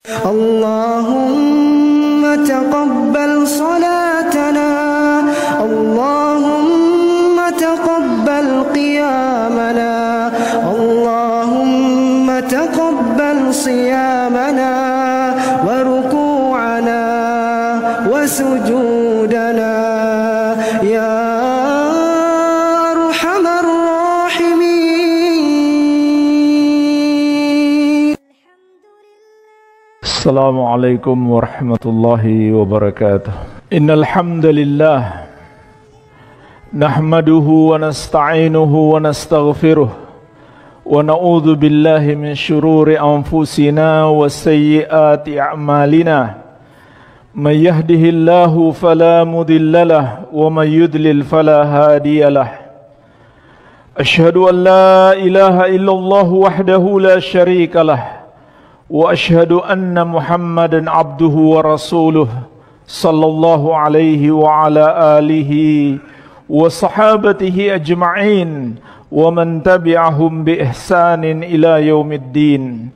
Allahumma taqabbal salatana, Allahumma taqabbal qiyamana, Allahumma taqabbal siyamana wa ruku'ana wa sujudana ya arhamar rahimin. Assalamualaikum warahmatullahi wabarakatuh. Innal hamdalillah nahmaduhu wa nasta'inuhu wa nastaghfiruh wa na'udzu billahi min shururi anfusina wa sayyiati a'malina. Man yahdihillahu fala mudilla lahu wa man yudlil fala hadiya lahu. Ashhadu an la ilaha illallah wahdahu la syarika lahu wa ashhadu anna Muhammadan abduhu wa rasuluh sallallahu alaihi wa ala alihi wa sahabatihi ajma'in wa man tabi'ahum bi ihsanin ila yaumiddin.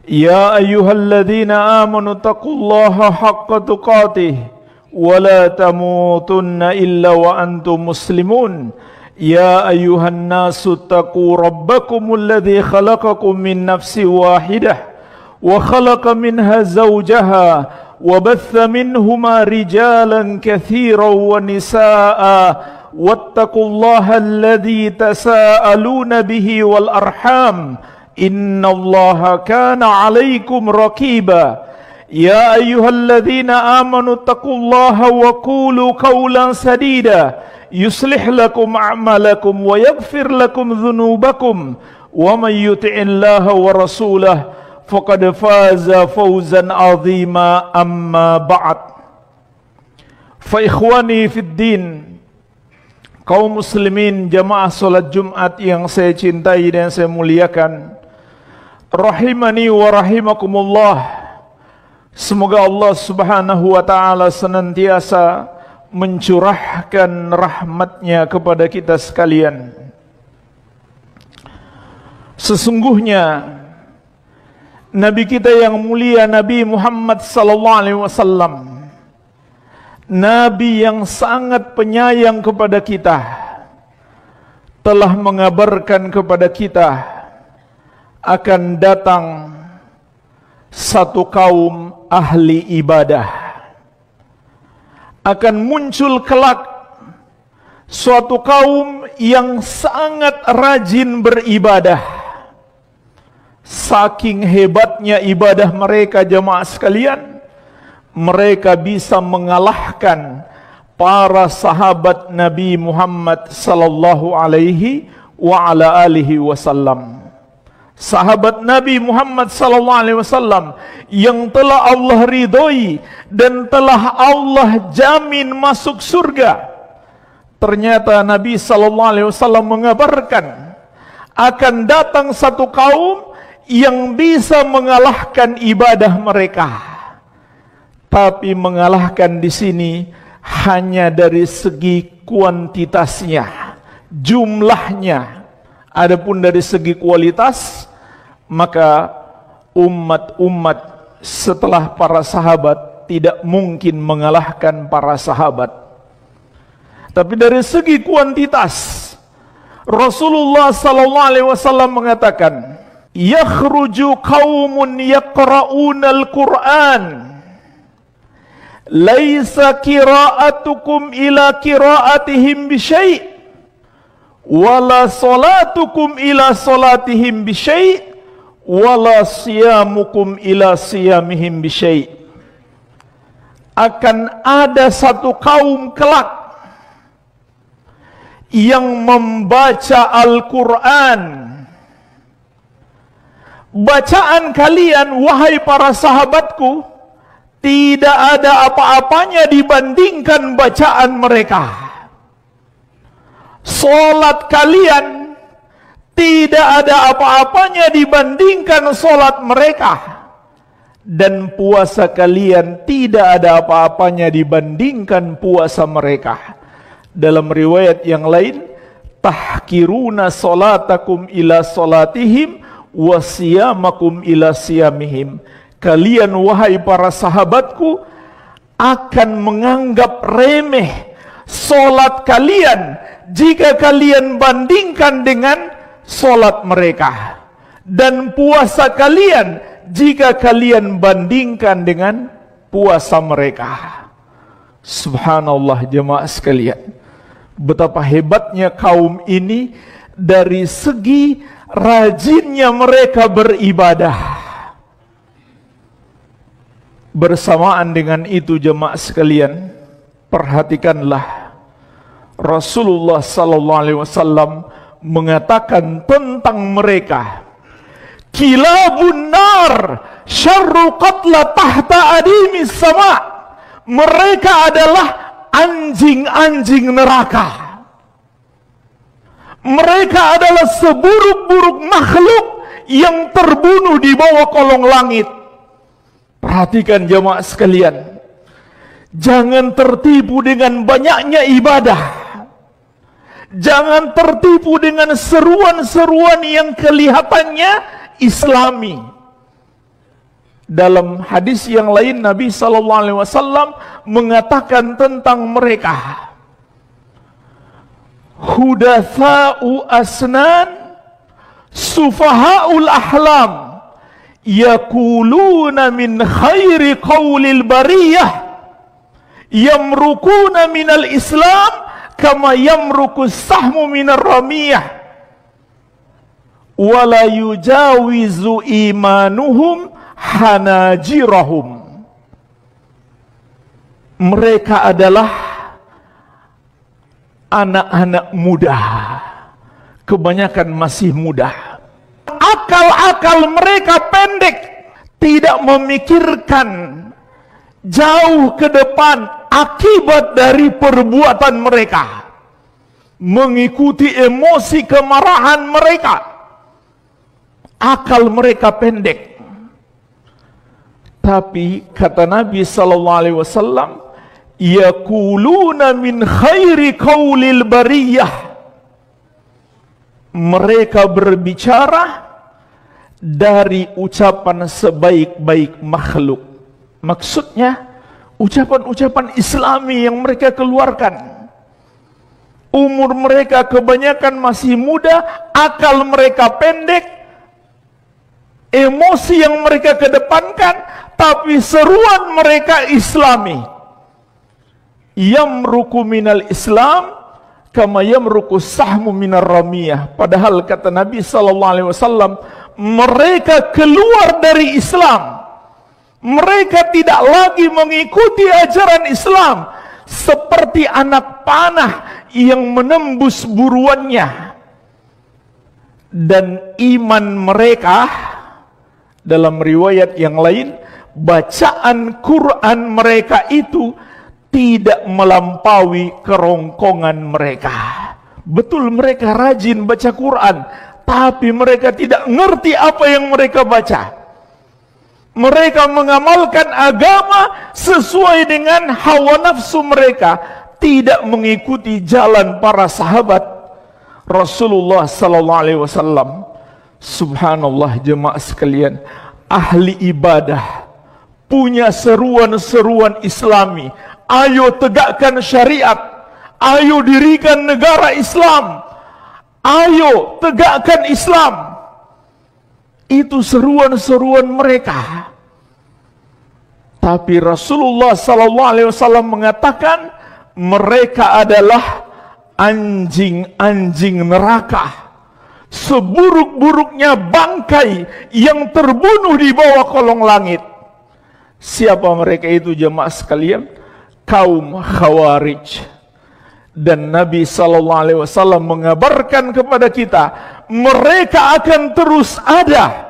Ya ayyuhalladzina amanu taqullaha haqqa tuqatih wa la tamutunna illa wa antum muslimun. Ya ayyuhan nasu taqu rabbakumul ladzi khalaqakum min nafsin wahidah wa khalaqa minha zawjaha wa batha minhuma rijalan katsiran wa nisaa wattaqullaha alladzi tasaaluna bihi wal arham innallaha kana 'alaikum raqiba. Ya ayyuhalladzina amanu taqullaha wa qulu qawlan sadida yuslih lakum a'malakum wa yaghfir lakum dhunubakum wa may yuti'illaha wa rasulahu faqad faza fawzan 'azima. Amma ba'd. Fa ikhwani fid din, kaum muslimin jamaah salat Jumat yang saya cintai dan saya muliakan, rahimani wa rahimakumullah. Semoga Allah Subhanahu wa taala senantiasa mencurahkan rahmatnya kepada kita sekalian. Sesungguhnya Nabi kita yang mulia, Nabi Muhammad sallallahu alaihi wasallam, Nabi yang sangat penyayang kepada kita, telah mengabarkan kepada kita akan datang satu kaum ahli ibadah. Akan muncul kelak suatu kaum yang sangat rajin beribadah. Saking hebatnya ibadah mereka jemaah sekalian, mereka bisa mengalahkan para sahabat Nabi Muhammad sallallahu alaihi wa ala alihi wasallam. Sahabat Nabi Muhammad sallallahu alaihi wasallam yang telah Allah ridhoi dan telah Allah jamin masuk surga. Ternyata Nabi sallallahu alaihi wasallam mengabarkan akan datang satu kaum yang bisa mengalahkan ibadah mereka. Tapi mengalahkan di sini hanya dari segi kuantitasnya, jumlahnya. Adapun dari segi kualitas, maka umat-umat setelah para sahabat tidak mungkin mengalahkan para sahabat. Tapi dari segi kuantitas, Rasulullah sallallahu alaihi wasallam mengatakan, yakhruju qaumun yaqra'unal Qur'an laisa qira'atukum ila qira'atihim bi syai' wala salatukum ila salatihim bi syai' wala siyamukum ila siyamihim bi syai'. Akan ada satu kaum kelak yang membaca Al-Qur'an. Bacaan kalian wahai para sahabatku tidak ada apa-apanya dibandingkan bacaan mereka. Salat kalian tidak ada apa-apanya dibandingkan salat mereka. Dan puasa kalian tidak ada apa-apanya dibandingkan puasa mereka. Dalam riwayat yang lain, tahkiruna salatakum ila salatihim wa siyamakum ila siyamihim. kalian wahai para sahabatku akan menganggap remeh solat kalian jika kalian bandingkan dengan solat mereka, dan puasa kalian jika kalian bandingkan dengan puasa mereka. Subhanallah jemaah sekalian, betapa hebatnya kaum ini dari segi rajinnya mereka beribadah. Bersamaan dengan itu jemaah sekalian, perhatikanlah Rasulullah sallallahu alaihi wasallam mengatakan tentang mereka, kilabun nar syarru qatla tahta adimis sama. Mereka adalah anjing-anjing neraka. Mereka adalah seburuk-buruk makhluk yang terbunuh di bawah kolong langit. Perhatikan jemaah sekalian, jangan tertipu dengan banyaknya ibadah. Jangan tertipu dengan seruan-seruan yang kelihatannya islami. Dalam hadis yang lain Nabi SAW mengatakan tentang mereka, hudatha'u asnan sufaha'ul ahlam yakuluna min khairi qawlil bariyah yamrukuna minal islam kama yamruku sahmu minar ramiyah wala yujawizu imanuhum hanajirahum. Mereka adalah anak-anak muda, kebanyakan masih muda. Akal-akal mereka pendek, tidak memikirkan jauh ke depan akibat dari perbuatan mereka, mengikuti emosi kemarahan mereka. Akal mereka pendek. Tapi kata Nabi sallallahu alaihi wasallam, yaquluna min khairi qaulil bariyah. Mereka berbicara dari ucapan sebaik-baik makhluk. Maksudnya ucapan-ucapan Islami yang mereka keluarkan. Umur mereka kebanyakan masih muda, akal mereka pendek, emosi yang mereka kedepankan, tapi seruan mereka Islami. Yamruku minal Islam kama yamruku sahmu minar ramiyah. Padahal kata Nabi SAW, mereka keluar dari Islam. Mereka tidak lagi mengikuti ajaran Islam, seperti anak panah yang menembus buruannya. Dan iman mereka, dalam riwayat yang lain, bacaan Quran mereka itu tidak melampaui kerongkongan mereka. Betul mereka rajin baca Quran, tapi mereka tidak ngerti apa yang mereka baca. Mereka mengamalkan agama sesuai dengan hawa nafsu mereka, tidak mengikuti jalan para sahabat Rasulullah sallallahu alaihi wasallam. Subhanallah jemaah sekalian, ahli ibadah punya seruan-seruan Islami. Ayo tegakkan syariat, ayo dirikan negara Islam, ayo tegakkan Islam. Itu seruan-seruan mereka. Tapi Rasulullah SAW mengatakan mereka adalah anjing-anjing neraka, seburuk-buruknya bangkai yang terbunuh di bawah kolong langit. Siapa mereka itu jemaah sekalian? Kaum Khawarij. Dan Nabi SAW mengabarkan kepada kita, mereka akan terus ada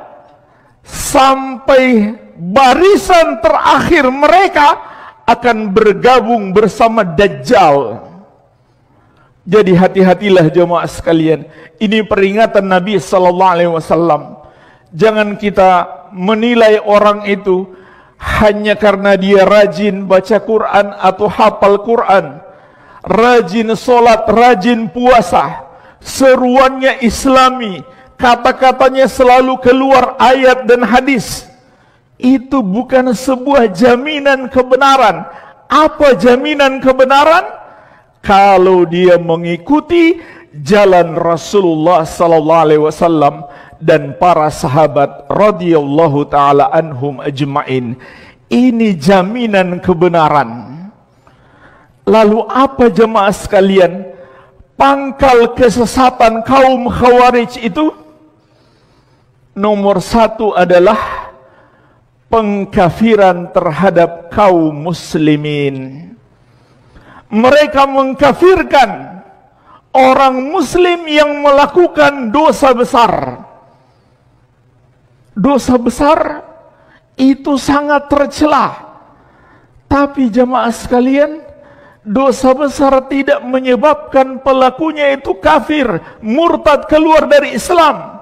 sampai barisan terakhir mereka akan bergabung bersama Dajjal. Jadi hati-hatilah jemaah sekalian. Ini peringatan Nabi SAW. Jangan kita menilai orang itu hanya karena dia rajin baca Quran atau hafal Quran, rajin sholat, rajin puasa, seruannya Islami, kata-katanya selalu keluar ayat dan hadis. itu bukan sebuah jaminan kebenaran. Apa jaminan kebenaran? Kalau dia mengikuti jalan Rasulullah sallallahu alaihi wasallam dan para sahabat radhiyallahu taala anhum ajmain. Ini jaminan kebenaran. Lalu apa jemaah sekalian pangkal kesesatan kaum Khawarij itu? Nomor satu adalah pengkafiran terhadap kaum muslimin. Mereka mengkafirkan orang muslim yang melakukan dosa besar. Dosa besar itu sangat tercela. Tapi jemaah sekalian, dosa besar tidak menyebabkan pelakunya itu kafir, murtad, keluar dari Islam.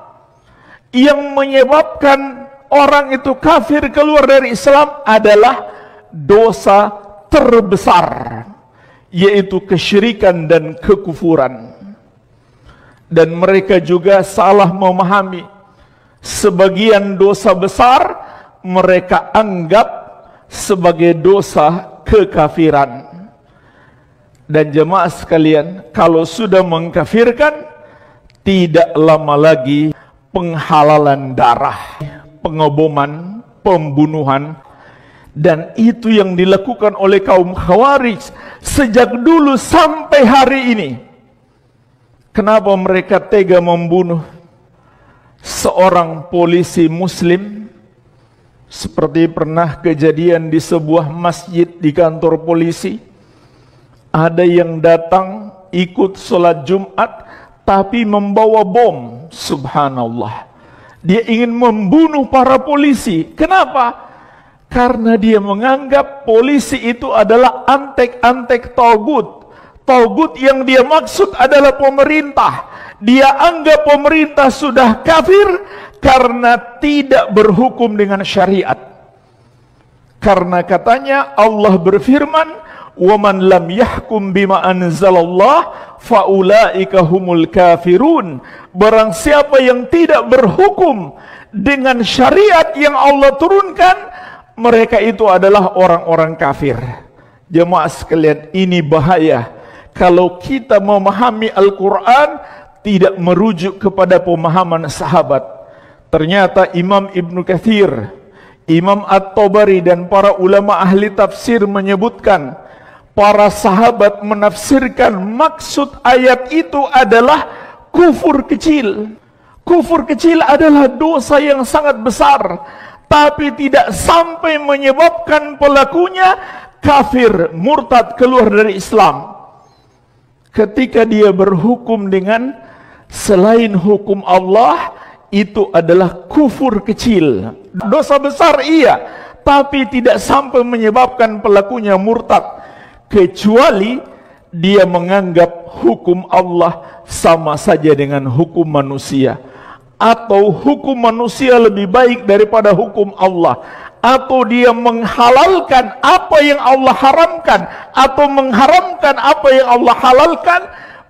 Yang menyebabkan orang itu kafir, keluar dari Islam adalah dosa terbesar, yaitu kesyirikan dan kekufuran. Dan mereka juga salah memahami sebagian dosa besar mereka anggap sebagai dosa kekafiran. Dan jemaah sekalian, kalau sudah mengkafirkan, tidak lama lagi penghalalan darah, pengoboman, pembunuhan. Dan itu yang dilakukan oleh kaum Khawarij sejak dulu sampai hari ini. Kenapa mereka tega membunuh seorang polisi muslim? Seperti pernah kejadian di sebuah masjid di kantor polisi. Ada yang datang ikut sholat Jumat tapi membawa bom. Subhanallah. Dia ingin membunuh para polisi. Kenapa? Karena dia menganggap polisi itu adalah antek-antek Tagut. Tagut yang dia maksud adalah pemerintah. Dia anggap pemerintah sudah kafir karena tidak berhukum dengan syariat. Karena katanya Allah berfirman, "Waman lam yahkum bima anzalallah faulaika humul kafirun." Barang siapa yang tidak berhukum dengan syariat yang Allah turunkan, mereka itu adalah orang-orang kafir. Jemaah sekalian, ini bahaya. Kalau kita memahami Al-Quran tidak merujuk kepada pemahaman sahabat. Ternyata Imam Ibnu Katsir, Imam At-Tabari dan para ulama ahli tafsir menyebutkan para sahabat menafsirkan maksud ayat itu adalah kufur kecil. Kufur kecil adalah dosa yang sangat besar, tapi tidak sampai menyebabkan pelakunya kafir, murtad, keluar dari Islam. Ketika dia berhukum dengan selain hukum Allah, itu adalah kufur kecil. Dosa besar iya, tapi tidak sampai menyebabkan pelakunya murtad. Kecuali dia menganggap hukum Allah sama saja dengan hukum manusia, atau hukum manusia lebih baik daripada hukum Allah, atau dia menghalalkan apa yang Allah haramkan, atau mengharamkan apa yang Allah halalkan,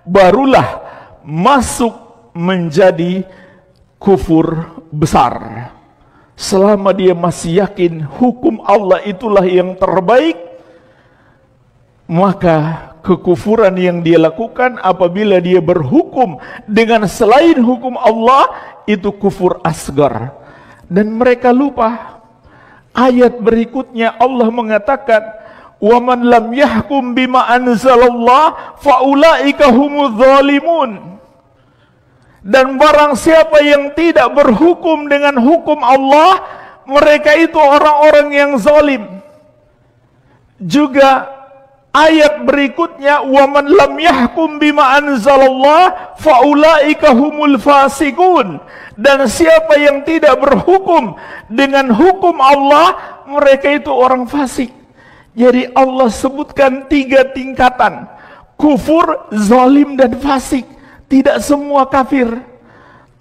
barulah masuk menjadi kufur besar. Selama dia masih yakin hukum Allah itulah yang terbaik, maka kekufuran yang dia lakukan apabila dia berhukum dengan selain hukum Allah itu kufur asgar. Dan mereka lupa ayat berikutnya Allah mengatakan, "Waman lam yahkum bima anzalallah faulaika humudz zalimun." Dan barang siapa yang tidak berhukum dengan hukum Allah, mereka itu orang-orang yang zalim. Juga ayat berikutnya, "Waman lam yahkum bima anzalallah faulaika humul fasiqun." Dan siapa yang tidak berhukum dengan hukum Allah, mereka itu orang fasik. Jadi Allah sebutkan 3 tingkatan: kufur, zalim, dan fasik. Tidak semua kafir,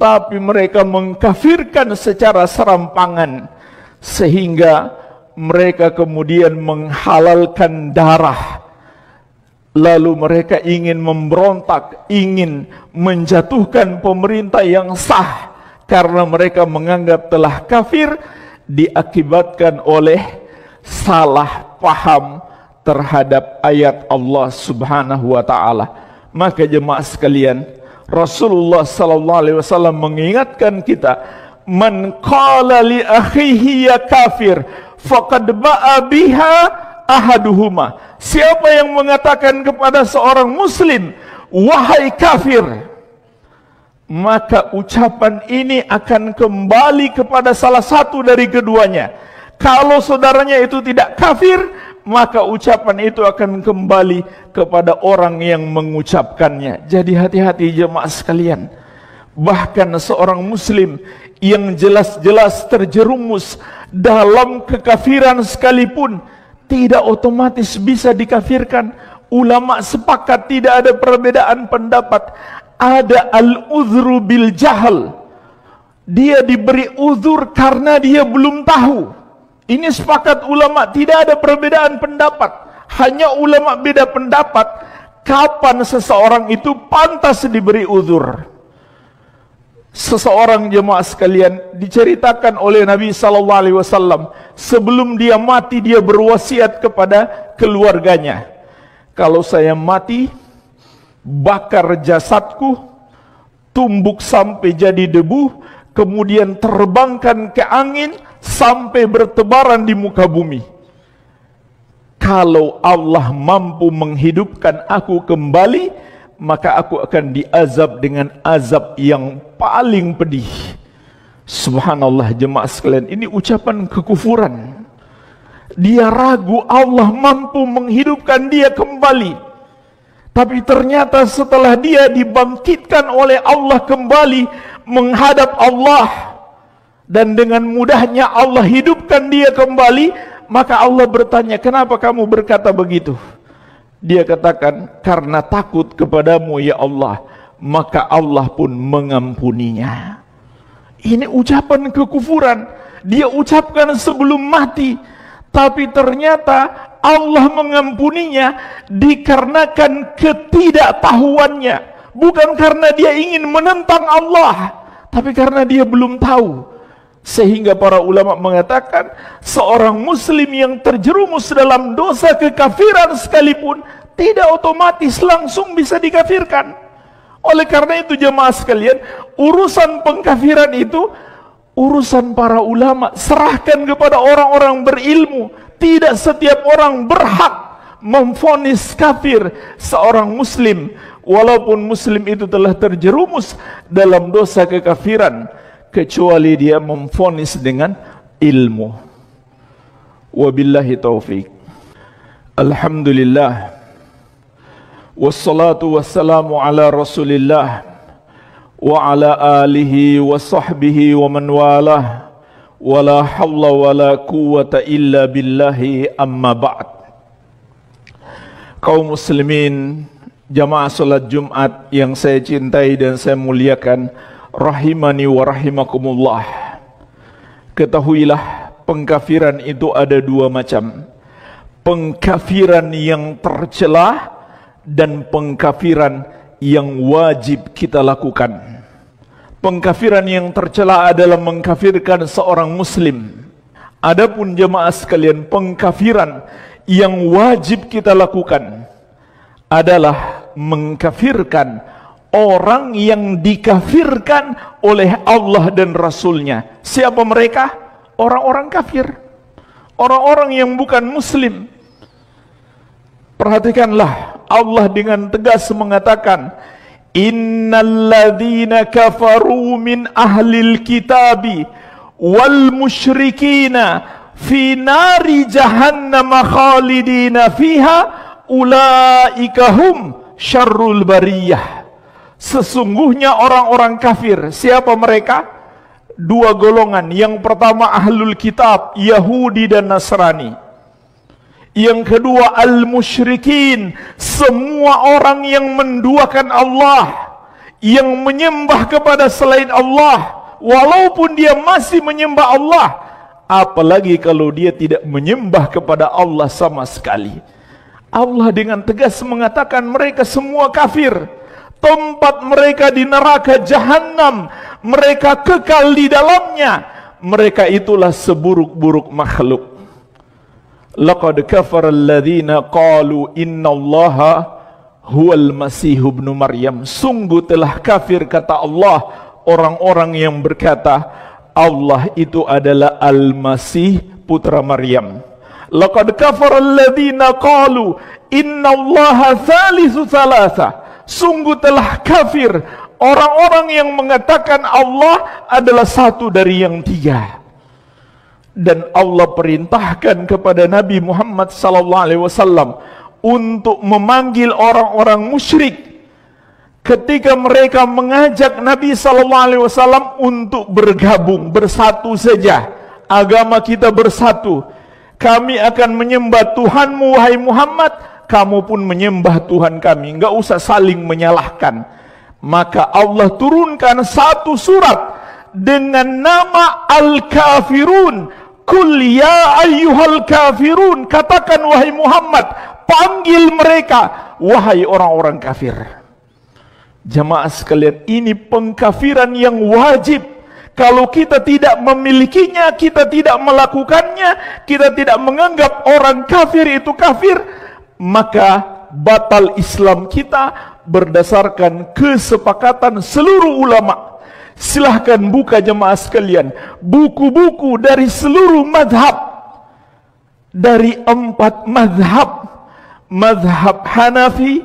tapi mereka mengkafirkan secara serampangan, sehingga mereka kemudian menghalalkan darah. Lalu mereka ingin memberontak, ingin menjatuhkan pemerintah yang sah, karena mereka menganggap telah kafir diakibatkan oleh salah paham terhadap ayat Allah Subhanahu wa taala. Maka jemaah sekalian, Rasulullah sallallahu alaihi wasallam mengingatkan kita, man qala li akhihi ya kafir faqad ba'a biha ahaduhuma. Siapa yang mengatakan kepada seorang muslim, wahai kafir, maka ucapan ini akan kembali kepada salah satu dari keduanya. Kalau saudaranya itu tidak kafir, maka ucapan itu akan kembali kepada orang yang mengucapkannya. Jadi hati-hati jemaah sekalian. Bahkan seorang muslim yang jelas-jelas terjerumus dalam kekafiran sekalipun tidak otomatis bisa dikafirkan. Ulama sepakat tidak ada perbedaan pendapat. Ada al-uzru bil jahal. Dia diberi uzur karena dia belum tahu. Ini sepakat ulama, tidak ada perbedaan pendapat. Hanya ulama beda pendapat kapan seseorang itu pantas diberi uzur. Seseorang jemaah sekalian diceritakan oleh Nabi sallallahu alaihi wasallam, sebelum dia mati dia berwasiat kepada keluarganya, kalau saya mati, bakar jasadku, tumbuk sampai jadi debu, kemudian terbangkan ke angin sampai bertebaran di muka bumi. Kalau Allah mampu menghidupkan aku kembali, maka aku akan diazab dengan azab yang paling pedih. Subhanallah jemaah sekalian, ini ucapan kekufuran. Dia ragu Allah mampu menghidupkan dia kembali. Tapi ternyata setelah dia dibangkitkan oleh Allah kembali menghadap Allah, dan dengan mudahnya Allah hidupkan dia kembali, maka Allah bertanya, kenapa kamu berkata begitu? Dia katakan, karena takut kepadamu ya Allah, maka Allah pun mengampuninya. Ini ucapan kekufuran. Dia ucapkan sebelum mati, tapi ternyata Allah mengampuninya dikarenakan ketidaktahuannya. Bukan karena dia ingin menentang Allah, tapi karena dia belum tahu. Sehingga para ulama mengatakan, seorang muslim yang terjerumus dalam dosa kekafiran sekalipun tidak otomatis langsung bisa dikafirkan. Oleh karena itu jemaah sekalian, urusan pengkafiran itu urusan para ulama. Serahkan kepada orang-orang berilmu. Tidak setiap orang berhak memvonis kafir seorang muslim, walaupun muslim itu telah terjerumus dalam dosa kekafiran, kecuali dia memvonis dengan ilmu. Wabillahi taufik. Alhamdulillah. Wassalatu wassalamu ala Rasulillah wa ala alihi wa sahbihi wa man walah. Wala hawla wala quwwata illa billahi, amma ba'd. Kaum muslimin, jamaah salat Jumat yang saya cintai dan saya muliakan, rahimani wa rahimakumullah. Ketahuilah, pengkafiran itu ada dua macam. Pengkafiran yang tercela dan pengkafiran yang wajib kita lakukan. Pengkafiran yang tercela adalah mengkafirkan seorang muslim. Adapun jemaah sekalian, pengkafiran yang wajib kita lakukan adalah mengkafirkan orang yang dikafirkan oleh Allah dan Rasulnya. Siapa mereka? Orang-orang kafir, orang-orang yang bukan muslim. Perhatikanlah, Allah dengan tegas mengatakan, innal ladzina kafaru min ahlil kitabi wal musyrikina fi nari jahannam khalidina fiha ulaika hum syarrul bariyah. Sesungguhnya orang-orang kafir, siapa mereka? Dua golongan. Yang pertama ahlul kitab, Yahudi dan Nasrani. Yang kedua al-musyrikin, semua orang yang menduakan Allah, yang menyembah kepada selain Allah, walaupun dia masih menyembah Allah, apalagi kalau dia tidak menyembah kepada Allah sama sekali. Allah dengan tegas mengatakan mereka semua kafir. Tempat mereka di neraka jahanam, mereka kekal di dalamnya. mereka itulah seburuk-buruk makhluk. Laqad kafara alladhina qalu innallaha huwal masih ibnu Maryam. Sungguh telah kafir, kata Allah, orang-orang yang berkata Allah itu adalah Al-Masih putra Maryam. Laqad kafara alladhina qalu innallaha thalithu thalatha. Sungguh telah kafir orang-orang yang mengatakan Allah adalah satu dari yang tiga. Dan Allah perintahkan kepada Nabi Muhammad SAW untuk memanggil orang-orang musyrik ketika mereka mengajak Nabi SAW untuk bergabung, bersatu saja. Agama kita bersatu. Kami akan menyembah Tuhanmu wahai Muhammad, kamu pun menyembah Tuhan kami. Enggak usah saling menyalahkan. Maka Allah turunkan satu surat dengan nama Al-Kafirun. Kul ya ayyuhal kafirun, katakan wahai Muhammad, panggil mereka wahai orang-orang kafir. Jamaah sekalian, ini pengkafiran yang wajib. Kalau kita tidak memilikinya, kita tidak melakukannya, kita tidak menganggap orang kafir itu kafir, maka batal Islam kita berdasarkan kesepakatan seluruh ulama. Silahkan buka jemaah sekalian buku-buku dari seluruh madhab, dari 4 madhab: madhab Hanafi,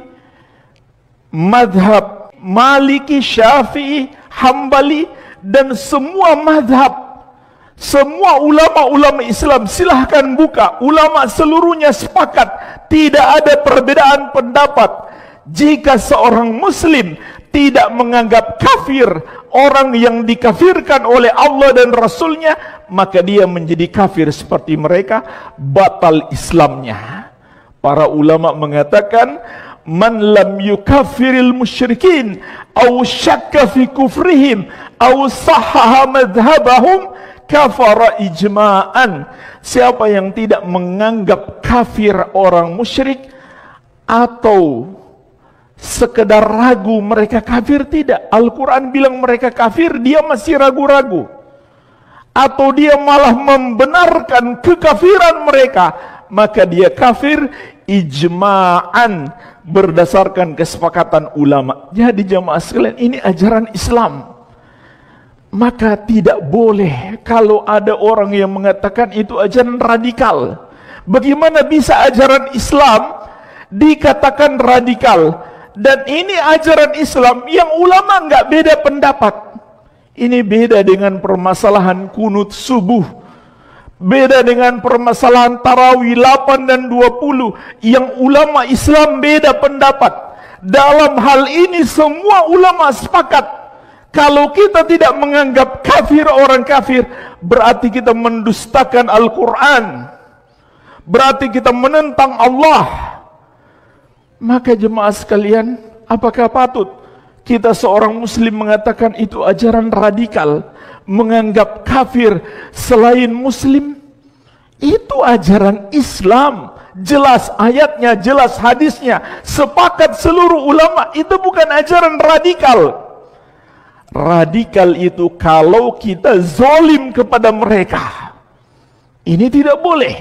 madhab Maliki, Syafi'i, Hambali, dan semua madhab, semua ulama-ulama Islam. Silahkan buka, ulama seluruhnya sepakat, tidak ada perbedaan pendapat. Jika seorang muslim tidak menganggap kafir orang yang dikafirkan oleh Allah dan Rasulnya, maka dia menjadi kafir seperti mereka, batal Islamnya. Para ulama mengatakan, man lam yukaffiril musyrikin aw syakka fi kufrihim aw sahhaha madhhabahum kafara ijma'an. Siapa yang tidak menganggap kafir orang musyrik atau sekedar ragu mereka kafir, tidak. Al-Quran bilang mereka kafir, dia masih ragu-ragu, atau dia malah membenarkan kekafiran mereka, maka dia kafir ijma'an, berdasarkan kesepakatan ulama. Jadi jamaah sekalian, ini ajaran Islam. Maka tidak boleh kalau ada orang yang mengatakan itu ajaran radikal. Bagaimana bisa ajaran Islam dikatakan radikal? Dan ini ajaran Islam yang ulama nggak beda pendapat. Ini beda dengan permasalahan kunut subuh, beda dengan permasalahan tarawih 8 dan 20 yang ulama Islam beda pendapat. Dalam hal ini semua ulama sepakat, kalau kita tidak menganggap kafir orang kafir, berarti kita mendustakan Al-Quran, berarti kita menentang Allah. Maka jemaah sekalian, apakah patut kita seorang muslim mengatakan itu ajaran radikal, menganggap kafir selain muslim? Itu ajaran Islam, jelas ayatnya, jelas hadisnya, sepakat seluruh ulama. Itu bukan ajaran radikal. Radikal itu kalau kita zalim kepada mereka. Ini tidak boleh.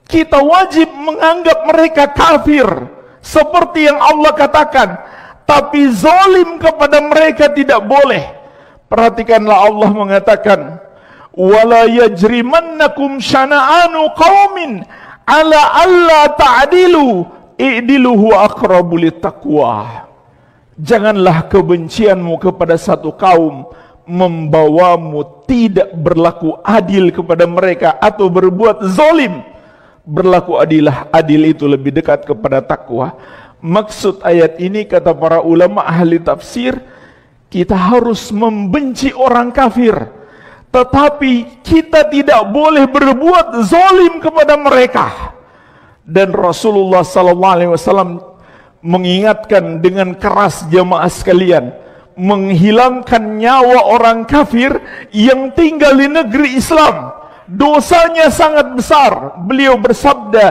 Kita wajib menganggap mereka kafir seperti yang Allah katakan, tapi zalim kepada mereka tidak boleh. Perhatikanlah, Allah mengatakan, wala yajrimannakum syana'anu qaumin ala alla ta'dilu i'dilu huwa aqrabu littaqwa. Janganlah kebencianmu kepada satu kaum membawamu tidak berlaku adil kepada mereka atau berbuat zalim. Berlaku adilah, adil itu lebih dekat kepada takwa. Maksud ayat ini, kata para ulama ahli tafsir, kita harus membenci orang kafir, tetapi kita tidak boleh berbuat zalim kepada mereka. Dan Rasulullah SAW mengingatkan dengan keras jamaah sekalian, menghilangkan nyawa orang kafir yang tinggal di negeri Islam, dosanya sangat besar. Beliau bersabda,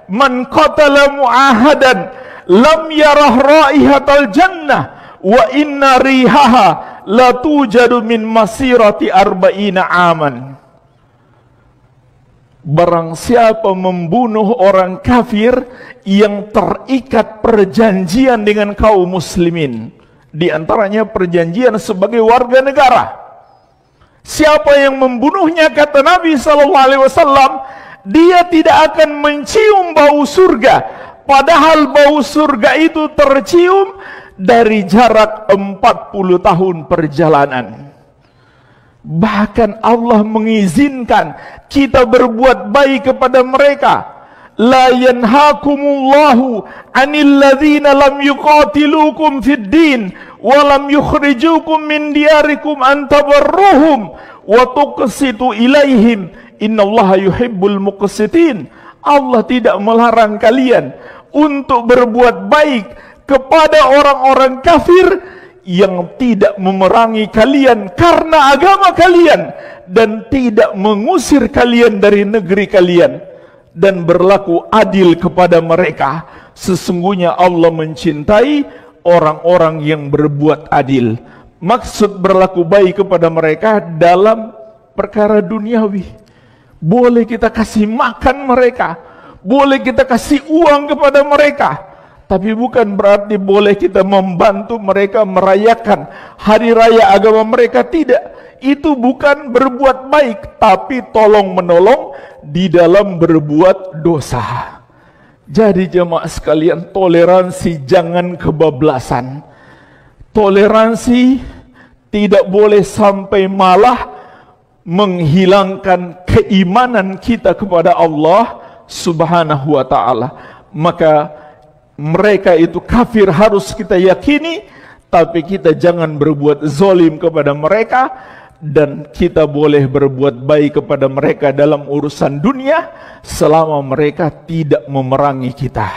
man qatala mu'ahadan lam yarah raihatal jannah wa inna rihaha la tujadu min masirati arba'ina aman. barang siapa membunuh orang kafir yang terikat perjanjian dengan kaum muslimin, di antaranya perjanjian sebagai warga negara. Siapa yang membunuhnya, kata Nabi SAW, dia tidak akan mencium bau surga, padahal bau surga itu tercium dari jarak 40 tahun perjalanan. Bahkan Allah mengizinkan kita berbuat baik kepada mereka. La yanhakumullahu 'anil ladzina lam yuqatilukum fid din wa lam yukhrijukum min diyarikum an tabarruhum wa tuqsitu ilaihim innallaha yuhibbul muqsitin. Allah tidak melarang kalian untuk berbuat baik kepada orang-orang kafir yang tidak memerangi kalian karena agama kalian dan tidak mengusir kalian dari negeri kalian, dan berlaku adil kepada mereka. Sesungguhnya Allah mencintai orang-orang yang berbuat adil. Maksud berlaku baik kepada mereka dalam perkara duniawi. Boleh kita kasih makan mereka, boleh kita kasih uang kepada mereka, tapi bukan berarti boleh kita membantu mereka merayakan hari raya agama mereka. Tidak. Itu bukan berbuat baik, tapi tolong menolong di dalam berbuat dosa. Jadi jemaah sekalian, toleransi jangan kebablasan. Toleransi tidak boleh sampai malah menghilangkan keimanan kita kepada Allah Subhanahu wa ta'ala. Maka mereka itu kafir harus kita yakini, tapi kita jangan berbuat zalim kepada mereka, dan kita boleh berbuat baik kepada mereka dalam urusan dunia selama mereka tidak memerangi kita.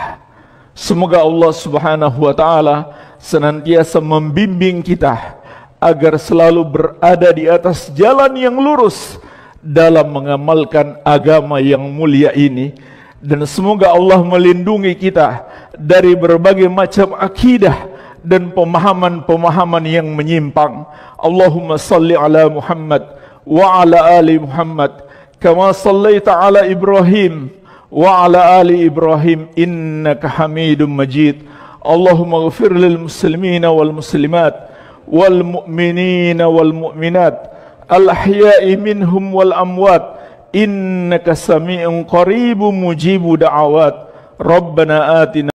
Semoga Allah Subhanahu wa ta'ala senantiasa membimbing kita agar selalu berada di atas jalan yang lurus dalam mengamalkan agama yang mulia ini. Dan semoga Allah melindungi kita dari berbagai macam akidah dan pemahaman-pemahaman yang menyimpang. Allahumma salli ala Muhammad wa ala ali Muhammad kama sallaita ala Ibrahim wa ala ali Ibrahim innaka Hamidum Majid. Allahumma ghfir lil muslimina wal muslimat wal mu'minina wal mu'minat al ahya'i minhum wal amwat innaka sami'un qaribun mujibu da'awat. Rabbana atina